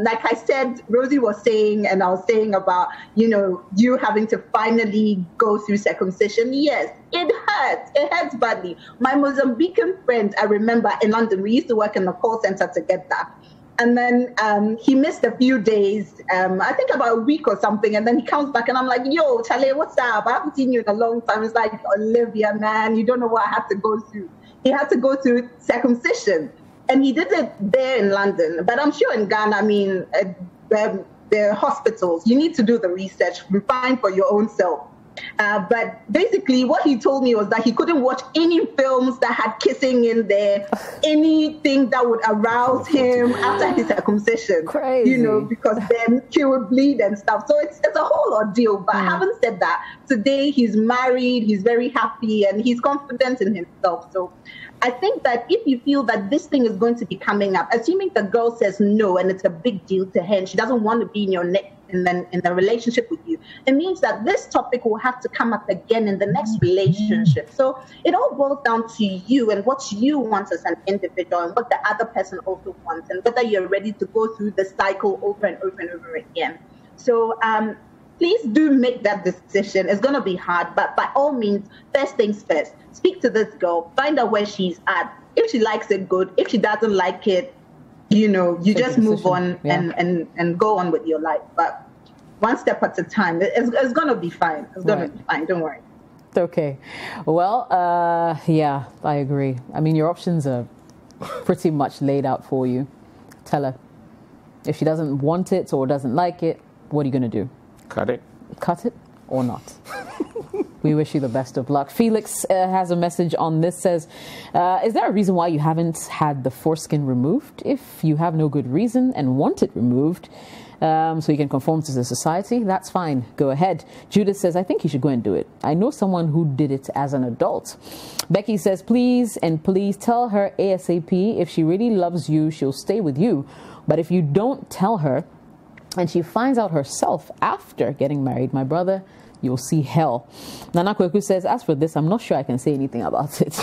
C: like I said, Rosie was saying, and I was saying about, you having to finally go through circumcision. Yes, it hurts. It hurts badly. My Mozambican friend, I remember in London, we used to work in the call center together. And then he missed a few days, I think about a week or something. And then he comes back and I'm like, yo, Charlie, what's up? I haven't seen you in a long time. It's like, Olivia, man, you don't know what I had to go through. He had to go through circumcision. And he did it there in London. But I'm sure in Ghana, the hospitals, you need to do the research, find for your own self. But basically what he told me was that he couldn't watch any films that had kissing in there, anything that would arouse him after his circumcision. Crazy. Because then he would bleed and stuff. So it's a whole ordeal. But having said that, today he's married, he's very happy, and he's confident in himself. So I think that if you feel that this thing is going to be coming up, assuming the girl says no and it's a big deal to her and she doesn't want to be in your neck in the relationship with you, it means that this topic will have to come up again in the next relationship. So it all boils down to you and what you want as an individual and what the other person also wants and whether you're ready to go through the cycle over and over and over again. So please do make that decision. It's going to be hard, but by all means, first things first, speak to this girl, find out where she's at. If she likes it, good. If she doesn't like it, you just move on and go on with your life. But one step at a time. It's going to be fine. It's going to be fine. Don't worry.
A: Okay. Well, I agree. I mean, your options are pretty much laid out for you. Tell her. If she doesn't want it or doesn't like it, what are you going to do?
D: Cut it.
A: Cut it or not? We wish you the best of luck. Felix has a message on this, says, is there a reason why you haven't had the foreskin removed? If you have no good reason and want it removed, so you can conform to the society, that's fine. Go ahead. Judith says, I think you should go and do it. I know someone who did it as an adult. Becky says, please tell her ASAP. If she really loves you, she'll stay with you. But if you don't tell her and she finds out herself after getting married, my brother, you'll see hell. Nana Kweku says, as for this, I'm not sure I can say anything about it.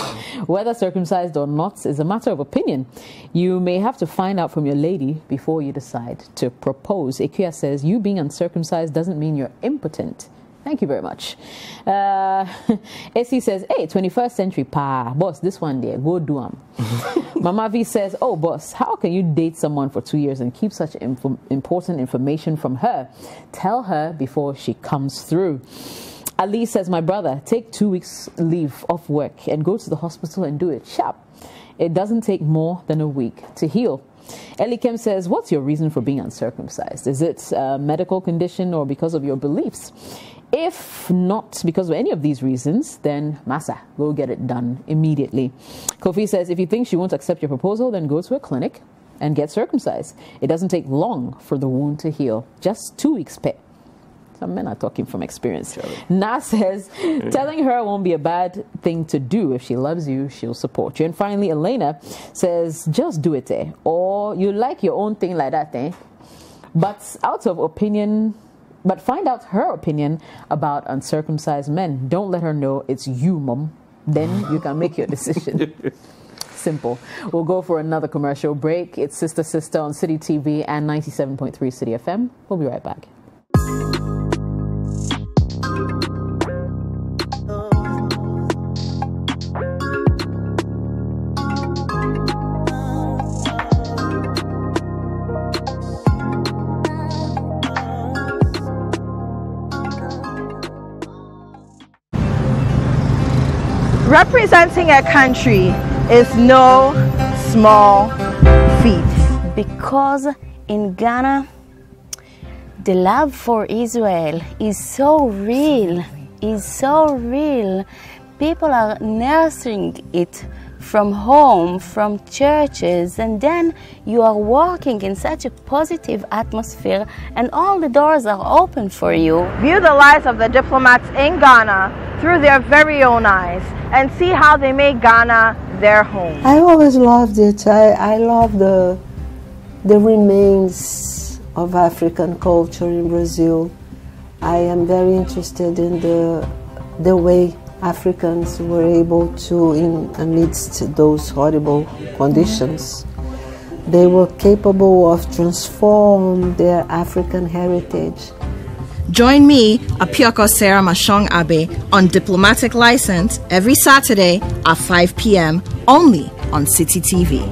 A: Whether circumcised or not is a matter of opinion. You may have to find out from your lady before you decide to propose. Ikuya says, you being uncircumcised doesn't mean you're impotent. Thank you very much. AC says, hey, 21st century pa, boss, this one there, go do 'em. Mama V says, oh, boss, how can you date someone for 2 years and keep such important information from her? Tell her before she comes through. Ali says, my brother, take 2 weeks leave off work and go to the hospital and do it sharp. It doesn't take more than a week to heal. Ellie Kim says, what's your reason for being uncircumcised? Is it a medical condition or because of your beliefs? If not because of any of these reasons, then Massa, go get it done immediately. Kofi says, if you think she won't accept your proposal, then go to a clinic and get circumcised. It doesn't take long for the wound to heal. Just 2 weeks pay. Some men are talking from experience. Na says, telling her won't be a bad thing to do. If she loves you, she'll support you. And finally, Elena says, just do it, eh? Or you like your own thing like that, eh? But find out her opinion about uncircumcised men. Don't let her know it's you, mom. Then you can make your decision. Simple. We'll go for another commercial break. It's Sister Sister on City TV and 97.3 City FM. We'll be right back.
J: Representing a country is no small feat.
K: Because in Ghana, the love for Israel is so real, People are nursing it from home, from churches, and then you are walking in such a positive atmosphere and all the doors are open for you.
J: View the lives of the diplomats in Ghana through their very own eyes and see how they make Ghana their home.
L: I always loved it. I love the remains of African culture in Brazil. I am very interested in the way Africans were able to, amidst those horrible conditions, they were capable of transform their African heritage.
J: Join me, Apioko Sarah Mashong Abe, on Diplomatic License every Saturday at 5 p.m. only on City TV.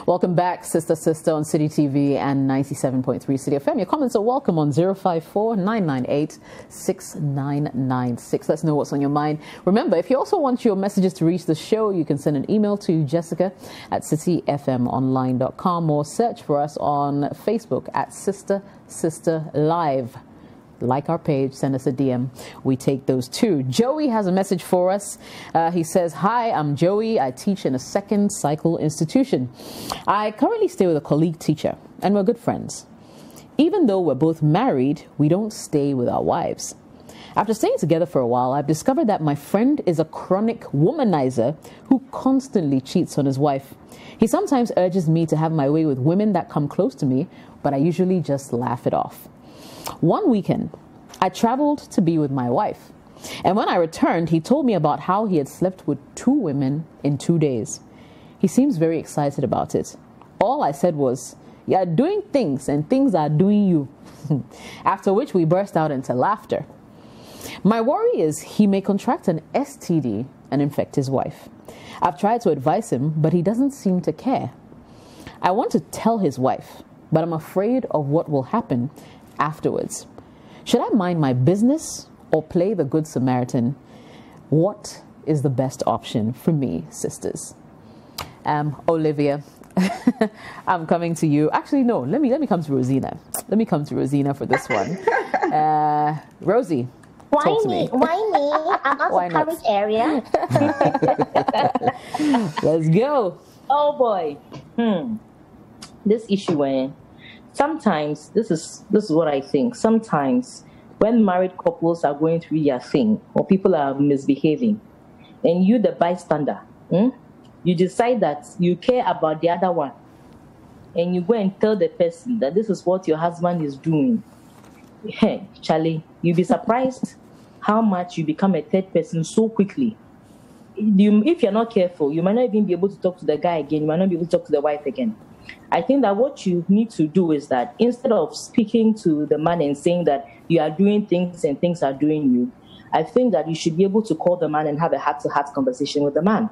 A: Welcome back, Sister on City TV and 97.3 City FM. Your comments are welcome on 054-998-6996. Let's know what's on your mind. Remember, if you also want your messages to reach the show, you can send an email to Jessica at cityfmonline.com or search for us on Facebook at Sister Live. Like our page, send us a DM. We take those too. Joey has a message for us. He says, "Hi, I'm Joey. I teach in a second cycle institution. I currently stay with a colleague teacher, and we're good friends. Even though we're both married, we don't stay with our wives. After staying together for a while, I've discovered that my friend is a chronic womanizer who constantly cheats on his wife. He sometimes urges me to have my way with women that come close to me, but I usually just laugh it off. One weekend, I traveled to be with my wife, and when I returned, he told me about how he had slept with 2 women in 2 days. He seems very excited about it. All I said was, 'You're doing things and things are doing you.' After which we burst out into laughter. My worry is he may contract an STD and infect his wife. I've tried to advise him, but he doesn't seem to care. I want to tell his wife, but I'm afraid of what will happen afterwards. Should I mind my business or play the Good Samaritan? What is the best option for me, sisters?" Olivia, I'm coming to you. Actually, no, let me come to Rosina. Let me come to Rosina for this one. Rosie, talk to me.
M: Why me? I'm out of coverage area.
A: Let's go.
B: Oh boy. This issue, sometimes this is what I think. Sometimes when married couples are going through their thing or people are misbehaving, and you, the bystander, you decide that you care about the other one, and you go and tell the person that this is what your husband is doing. Hey, Charlie, you'll be surprised how much you become a third person so quickly. If you're not careful, you might not even be able to talk to the guy again. You might not be able to talk to the wife again. I think that what you need to do is that instead of speaking to the man and saying that you are doing things and things are doing you, I think that you should be able to call the man and have a heart-to-heart conversation with the man.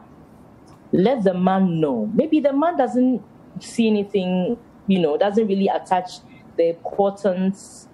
B: Let the man know. Maybe the man doesn't see anything, doesn't really attach the importance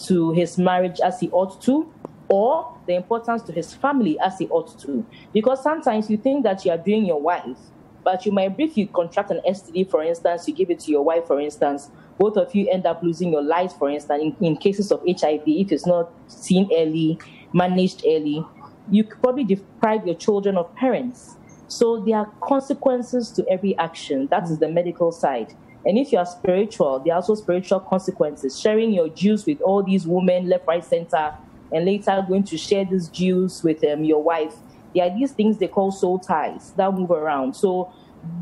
B: to his marriage as he ought to, or the importance to his family as he ought to. Because sometimes you think that you are doing your wife, but you might, if you contract an STD, for instance, you give it to your wife, for instance, both of you end up losing your lives, for instance, in cases of HIV, if it's not seen early, managed early, you could probably deprive your children of parents. So there are consequences to every action. That is the medical side. And if you are spiritual, there are also spiritual consequences. Sharing your juice with all these women, left, right, center, and later going to share these juice with your wife. There are these things they call soul ties that move around. So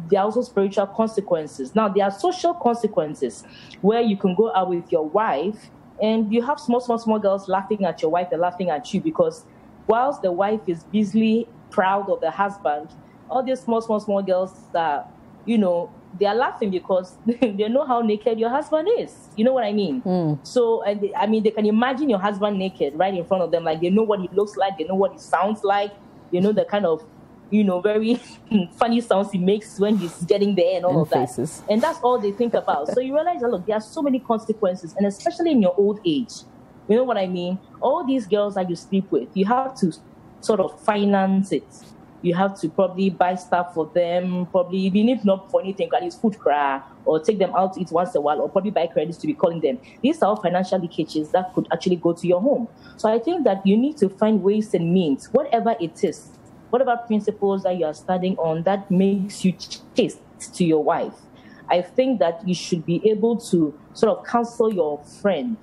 B: there are also spiritual consequences. Now, there are social consequences where you can go out with your wife and you have small girls laughing at your wife and laughing at you because whilst the wife is busily proud of the husband, all these small girls are, they are laughing because they know how naked your husband is. You know what I mean? So, they can imagine your husband naked right in front of them. Like, they know what he looks like. They know what he sounds like. They know the kind of, very funny sounds he makes when he's getting there and all of that.
A: Faces.
B: And that's all they think about. So you realize that, look, there are so many consequences, and especially in your old age. You know what I mean? All these girls that you sleep with, you have to sort of finance it. You have to probably buy stuff for them, probably even if not for anything, at least food cry, or take them out to eat once in a while, or probably buy credits to be calling them. These are all financial leakages that could actually go to your home. So I think that you need to find ways and means, whatever it is, whatever principles that you are studying on that makes you chaste to your wife. I think that you should be able to sort of counsel your friend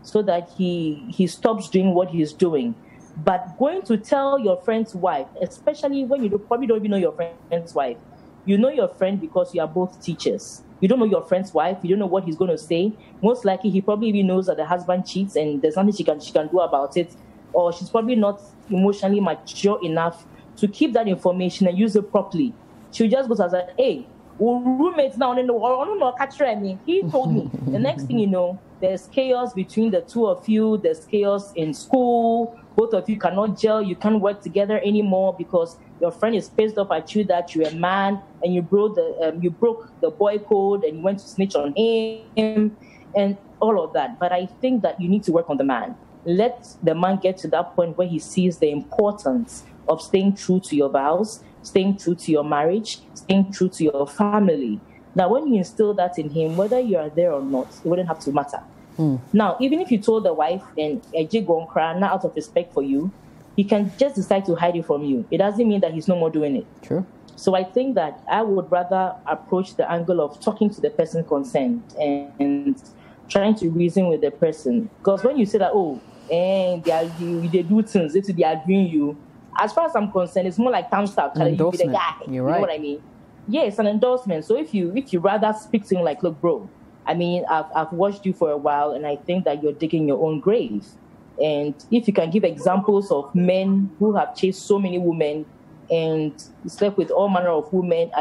B: so that he stops doing what he's doing. But going to tell your friend's wife, especially when you probably don't even know your friend's wife, you know your friend because you are both teachers. You don't know your friend's wife. You don't know what he's going to say. Most likely, he probably even knows that the husband cheats and there's nothing she can do about it. Or she's probably not emotionally mature enough to keep that information and use it properly. She just goes as a, hey, we're roommates now. I don't know, catch me. He told me. The next thing you know, there's chaos between the two of you. There's chaos in school. Both of you cannot gel. You can't work together anymore because your friend is pissed off at you that you're a man and you broke the boy code and you went to snitch on him and all of that. But I think that you need to work on the man. Let the man get to that point where he sees the importance of staying true to your vows, staying true to your marriage, staying true to your family. Now, when you instill that in him, whether you are there or not, it wouldn't have to matter. Now, even if you told the wife and Eji go and cry, not out of respect for you, he can just decide to hide it from you. It doesn't mean that he's no more doing it.
A: True.
B: So I think that I would rather approach the angle of talking to the person concerned and trying to reason with the person. Because when you say that, they do things, they are doing you, as far as I'm concerned, it's more like time stuff. You be the guy.
A: You're right.
B: You know what I mean? Yeah, it's an endorsement. So if you rather speak to him like, look, bro, I mean, I've watched you for a while, and I think that you're digging your own grave. And if you can give examples of men who have chased so many women and slept with all manner of women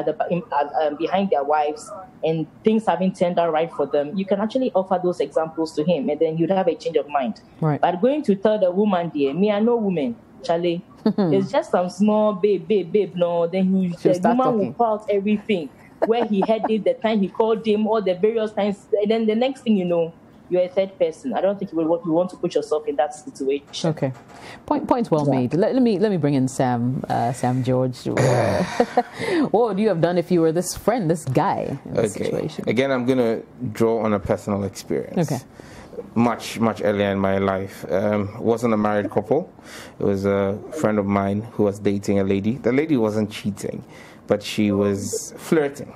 B: behind their wives, and things haven't turned out right for them, you can actually offer those examples to him, and then you'd have a change of mind.
A: Right.
B: But going to tell the woman, dear, me, I know women, Charlie, it's just some small babe, no, then the woman will pour out everything. Where he had it, the time he called him, all the various times, and then the next thing you know, you're a third person. I don't think you want to put yourself in that situation.
A: Okay, point well made. Let me bring in Sam George. What would you have done if you were this guy in this situation?
D: Again, I'm going to draw on a personal experience.
A: Okay.
D: Much earlier in my life, wasn't a married couple. It was a friend of mine who was dating a lady. The lady wasn't cheating, but she was flirting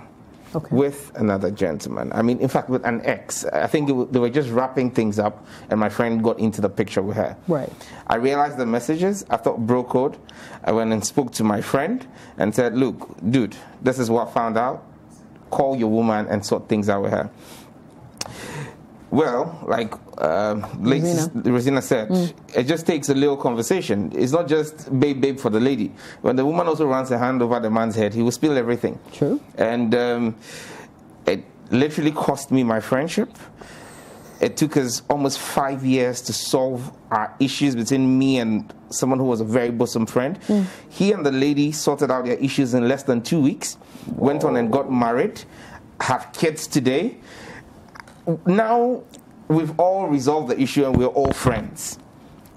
D: with another gentleman. I mean, in fact, with an ex. I think they were just wrapping things up, and my friend got into the picture with her.
A: Right.
D: I realized the messages. I thought bro code. I went and spoke to my friend and said, look, dude, this is what I found out. Call your woman and sort things out with her. Well, like Rosina said, it just takes a little conversation. It's not just babe for the lady. When the woman also runs her hand over the man's head, he will spill everything.
A: True.
D: And it literally cost me my friendship. It took us almost 5 years to solve our issues between me and someone who was a very bosom friend. He and the lady sorted out their issues in less than 2 weeks, went on and got married, have kids today. Now we've all resolved the issue and we're all friends.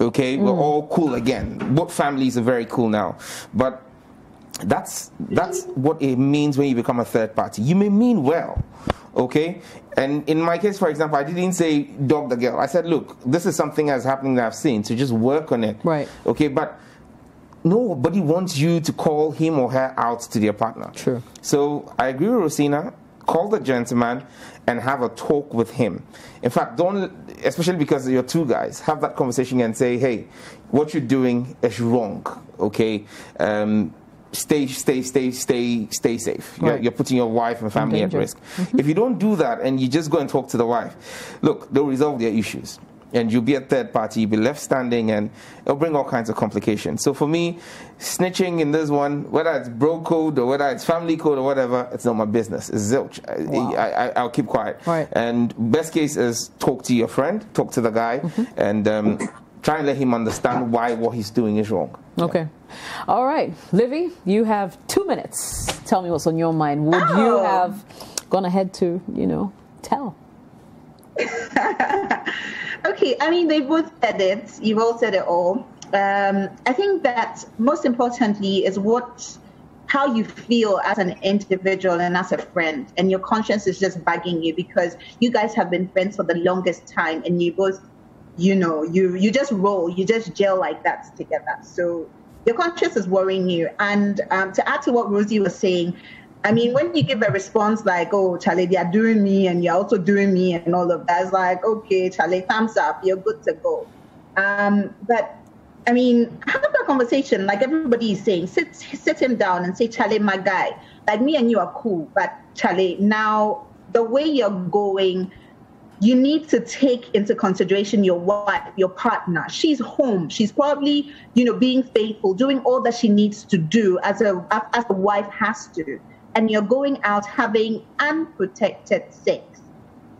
D: Okay, we're all cool again. Both families are very cool now. But that's what it means when you become a third party. You may mean well, okay? And in my case, for example, I didn't say dog the girl. I said, look, this is something that's happening that I've seen, so just work on it.
A: Right.
D: Okay, but nobody wants you to call him or her out to their partner.
A: True.
D: So I agree with Rosina. Call the gentleman and have a talk with him. In fact, don't, especially because you're two guys, have that conversation and say, hey, what you're doing is wrong, okay? Stay safe.
A: Right.
D: You're putting your wife and family at risk. If you don't do that and you just go and talk to the wife, look, they'll resolve their issues. and you'll be a third party, you'll be left standing, and it'll bring all kinds of complications. So for me, snitching in this one, whether it's bro code or whether it's family code or whatever, it's not my business. It's zilch. Wow. I'll keep quiet.
A: Right.
D: And best case is talk to your friend, talk to the guy, and try and let him understand why what he's doing is wrong.
A: Okay. All right. Livy, you have 2 minutes. Tell me what's on your mind. Would you have gone ahead to, tell?
C: Okay, I mean, they both said it. You've all said it all. I think that most importantly is how you feel as an individual and as a friend, and your conscience is just bugging you because you guys have been friends for the longest time, and you both, you just roll, you just gel like that together. So your conscience is worrying you. And to add to what Rosie was saying, I mean, when you give a response like, oh, Charlie, they are doing me and you're also doing me and all of that, it's like, okay, Charlie, thumbs up, you're good to go. But, I mean, have that conversation like everybody is saying. Sit him down and say, Charlie, my guy, like me and you are cool, but Charlie, now the way you're going, you need to take into consideration your wife, your partner. She's home. She's probably, being faithful, doing all that she needs to do as a wife has to. And you're going out having unprotected sex.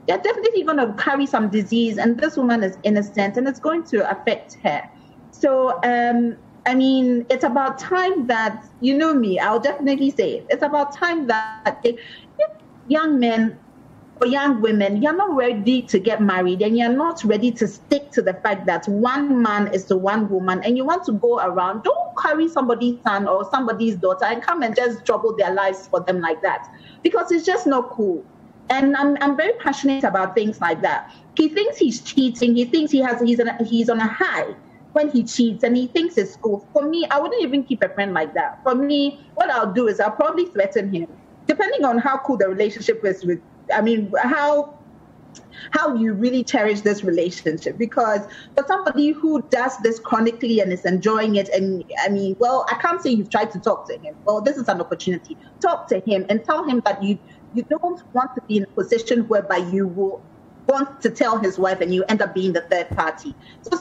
C: You're definitely going to carry some disease, and this woman is innocent, and it's going to affect her. So, I mean, it's about time that, me, I'll definitely say it. It's about time that if young men or young women, you're not ready to get married, and you're not ready to stick to the fact that one man is to one woman, and you want to go around, don't carry somebody's son or somebody's daughter and come and just trouble their lives for them like that, because it's just not cool. And I'm very passionate about things like that. He thinks he's cheating. He thinks he's on a high when he cheats, and he thinks it's cool. For me, I wouldn't even keep a friend like that. For me, what I'll do is I'll probably threaten him, depending on how cool the relationship is with. I mean, how you really cherish this relationship. Because for somebody who does this chronically and is enjoying it, and I mean, well, I can't say you've tried to talk to him. Well, this is an opportunity. Talk to him and tell him that you don't want to be in a position whereby you will want to tell his wife and you end up being the third party. So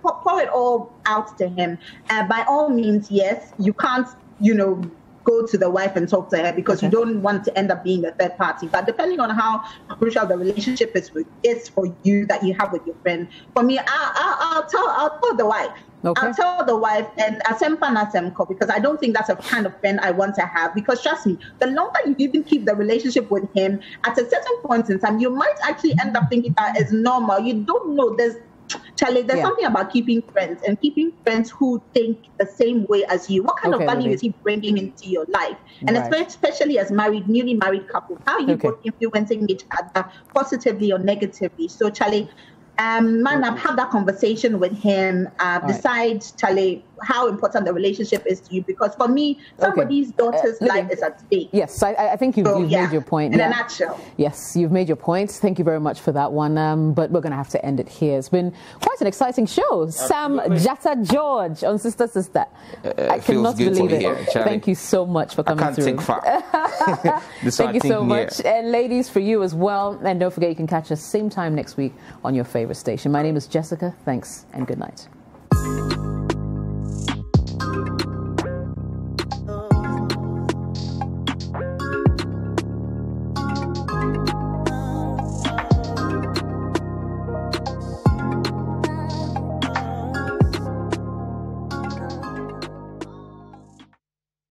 C: pour it all out to him. By all means, yes, you can't, go to the wife and talk to her because you don't want to end up being the third party. But depending on how crucial the relationship is for you that you have with your friend, for me, I'll tell the wife. Okay. I'll tell the wife, and because I don't think that's a kind of friend I want to have. Because trust me, the longer you even keep the relationship with him, at a certain point in time, you might actually end up thinking that is normal. You don't know. There's something about keeping friends who think the same way as you. What kind of value is he bringing into your life? And especially as newly married couples, how are you both influencing each other positively or negatively? So, Charlie, have that conversation with him. Decide, Charlie, how important the relationship is to you. Because for me, somebody's daughter's life is at stake.
A: Yes, I think you've made your point.
C: In a nutshell.
A: Yes, you've made your point. Thank you very much for that one. But we're going to have to end it here. It's been quite an exciting show. Sam Jatta George on Sister Sister. I cannot believe it. Here, thank you so much for coming through. Thank you so much. And ladies, for you as well. And don't forget, you can catch us same time next week on your favorite station. My name is Jessica. Thanks and good night.